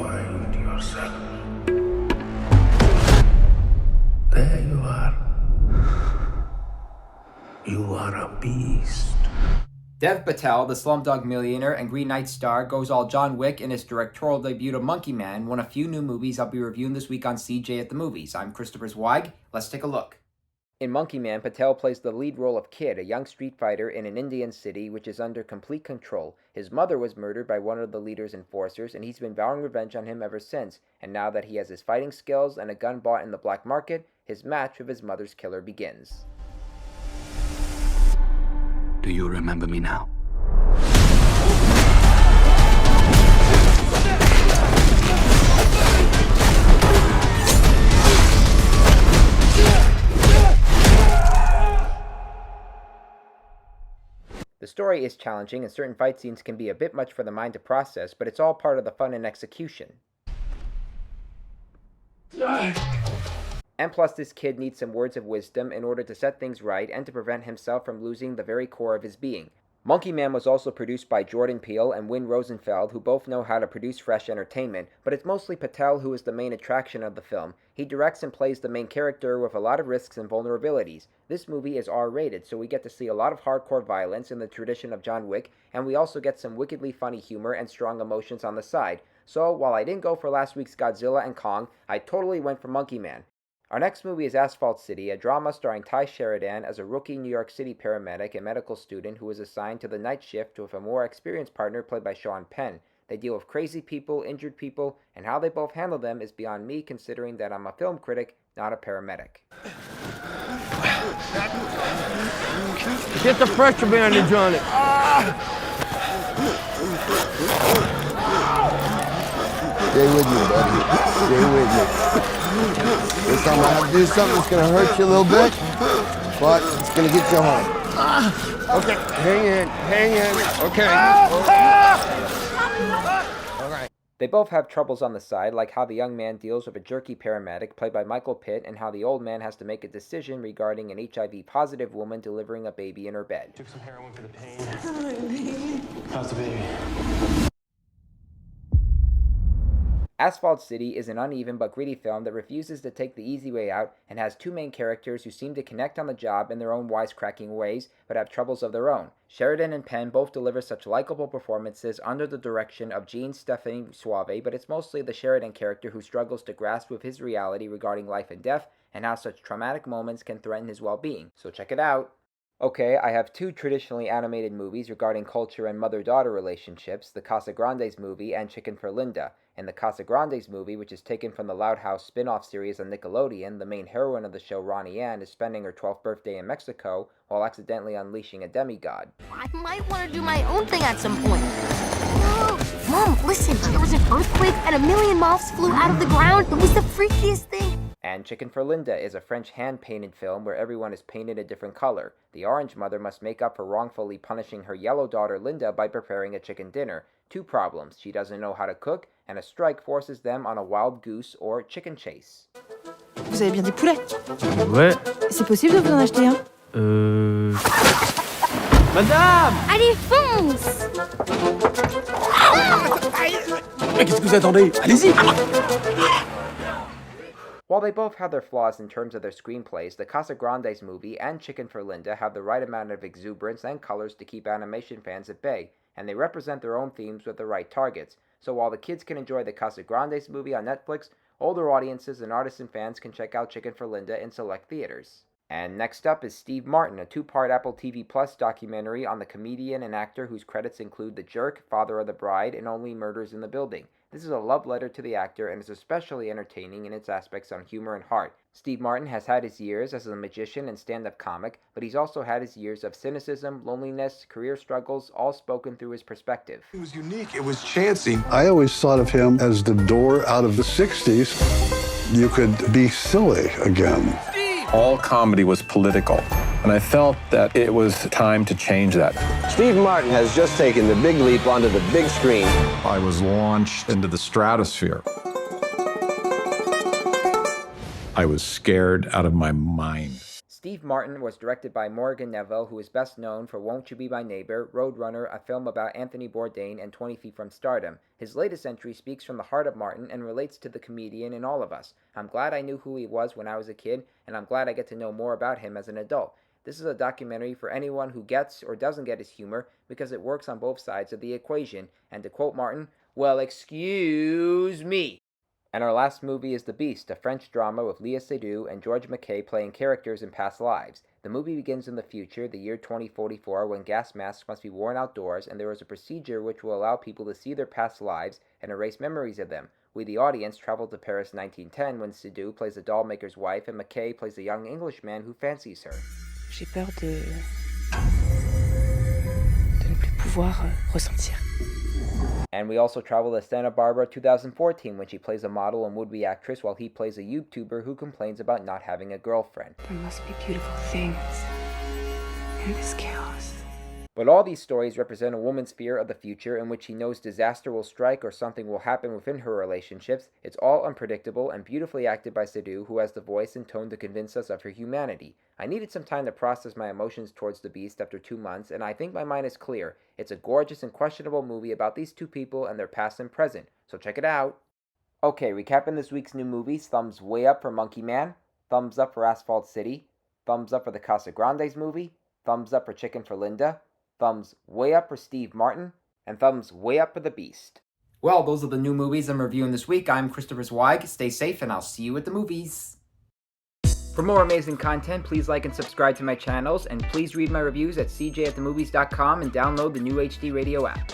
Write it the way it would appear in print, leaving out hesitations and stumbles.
find yourself. There you are. You are a beast. Dev Patel, the Slumdog Millionaire and Green Knight star, goes all John Wick in his directorial debut of Monkey Man, one of few new movies I'll be reviewing this week on CJ at the Movies. I'm Christopher Zweig. Let's take a look. In Monkey Man, Patel plays the lead role of Kid, a young street fighter in an Indian city which is under complete control. His mother was murdered by one of the leader's enforcers, and he's been vowing revenge on him ever since. And now that he has his fighting skills and a gun bought in the black market, his match with his mother's killer begins. Do you remember me now? The story is challenging and certain fight scenes can be a bit much for the mind to process, but it's all part of the fun and execution. And plus, this kid needs some words of wisdom in order to set things right and to prevent himself from losing the very core of his being. Monkey Man was also produced by Jordan Peele and Win Rosenfeld, who both know how to produce fresh entertainment, but it's mostly Patel who is the main attraction of the film. He directs and plays the main character with a lot of risks and vulnerabilities. This movie is R-rated, so we get to see a lot of hardcore violence in the tradition of John Wick, and we also get some wickedly funny humor and strong emotions on the side. So, while I didn't go for last week's Godzilla and Kong, I totally went for Monkey Man. Our next movie is Asphalt City, a drama starring Sheridan as a rookie New York City paramedic and medical student who is assigned to the night shift with a more experienced partner played by Penn. They deal with crazy people, injured people, and how they both handle them is beyond me, considering that I'm a film critic, not a paramedic. Get the pressure bandage on it. Stay with me, buddy. Stay with me. This time I have to do something that's going to hurt you a little bit, but it's going to get you home. Okay, hang in. Okay. All right. They both have troubles on the side, like how the young man deals with a jerky paramedic played by Michael Pitt, and how the old man has to make a decision regarding an HIV-positive woman delivering a baby in her bed. Took some heroin for the pain. How's the baby? Asphalt City is an uneven but gritty film that refuses to take the easy way out and has two main characters who seem to connect on the job in their own wisecracking ways but have troubles of their own. Sheridan and Penn both deliver such likable performances under the direction of Jean Stephanie Suave, but it's mostly the Sheridan character who struggles to grasp with his reality regarding life and death and how such traumatic moments can threaten his well-being. So check it out. Okay, I have two traditionally animated movies regarding culture and mother-daughter relationships, the Casagrandes Movie and Chicken for Linda. In the Casagrandes Movie, which is taken from the Loud House spin-off series on Nickelodeon, the main heroine of the show, Ronnie Ann, is spending her 12th birthday in Mexico while accidentally unleashing a demigod. I might want to do my own thing at some point. Whoa. Mom, listen, there was an earthquake and a million moths flew out of the ground. It was the freakiest thing. And Chicken for Linda is a French hand-painted film where everyone is painted a different color. The orange mother must make up for wrongfully punishing her yellow daughter Linda by preparing a chicken dinner. Two problems: she doesn't know how to cook, and a strike forces them on a wild goose or chicken chase. Vous avez bien des poulets? Ouais. C'est possible de vous en acheter un? Madame! Allez, fonce! Mais qu'est-ce que vous attendez? Allez-y! While they both have their flaws in terms of their screenplays, the Casagrandes Movie and Chicken for Linda have the right amount of exuberance and colors to keep animation fans at bay, and they represent their own themes with the right targets. So while the kids can enjoy the Casagrandes Movie on Netflix, older audiences and artisan fans can check out Chicken for Linda in select theaters. And next up is Steve Martin, a two-part Apple TV Plus documentary on the comedian and actor whose credits include The Jerk, Father of the Bride, and Only Murders in the Building. This is a love letter to the actor and is especially entertaining in its aspects on humor and heart. Steve Martin has had his years as a magician and stand-up comic, but he's also had his years of cynicism, loneliness, career struggles, all spoken through his perspective. It was unique, it was chancy. I always thought of him as the door out of the 60s. You could be silly again. All comedy was political, and I felt that it was time to change that. Steve Martin has just taken the big leap onto the big screen. I was launched into the stratosphere. I was scared out of my mind. Steve Martin was directed by Morgan Neville, who is best known for Won't You Be My Neighbor, Roadrunner, a film about Anthony Bourdain, and 20 Feet from Stardom. His latest entry speaks from the heart of Martin and relates to the comedian in all of us. I'm glad I knew who he was when I was a kid, and I'm glad I get to know more about him as an adult. This is a documentary for anyone who gets or doesn't get his humor, because it works on both sides of the equation. And to quote Martin, well, excuse me. And our last movie is The Beast, a French drama with Léa Seydoux and George MacKay playing characters in past lives. The movie begins in the future, the year 2044, when gas masks must be worn outdoors, and there is a procedure which will allow people to see their past lives and erase memories of them. We, the audience, travel to Paris 1910 when Seydoux plays a dollmaker's wife and MacKay plays a young Englishman who fancies her. J'ai peur de ne plus pouvoir ressentir. And we also travel to Santa Barbara 2014 when she plays a model and would-be actress while he plays a YouTuber who complains about not having a girlfriend. There must be beautiful things in this chaos. But all these stories represent a woman's fear of the future in which she knows disaster will strike or something will happen within her relationships. It's all unpredictable and beautifully acted by Seydoux, who has the voice and tone to convince us of her humanity. I needed some time to process my emotions towards The Beast after 2 months, and I think my mind is clear. It's a gorgeous and questionable movie about these two people and their past and present, so check it out. Okay, recapping this week's new movies, thumbs way up for Monkey Man, thumbs up for Asphalt City, thumbs up for the Casagrandes Movie, thumbs up for Chicken for Linda, thumbs way up for Steve Martin, and thumbs way up for The Beast. Well, those are the new movies I'm reviewing this week. I'm Christopher Zweig. Stay safe, and I'll see you at the movies. For more amazing content, please like and subscribe to my channels, and please read my reviews at cjatthemovies.com and download the new HD Radio app.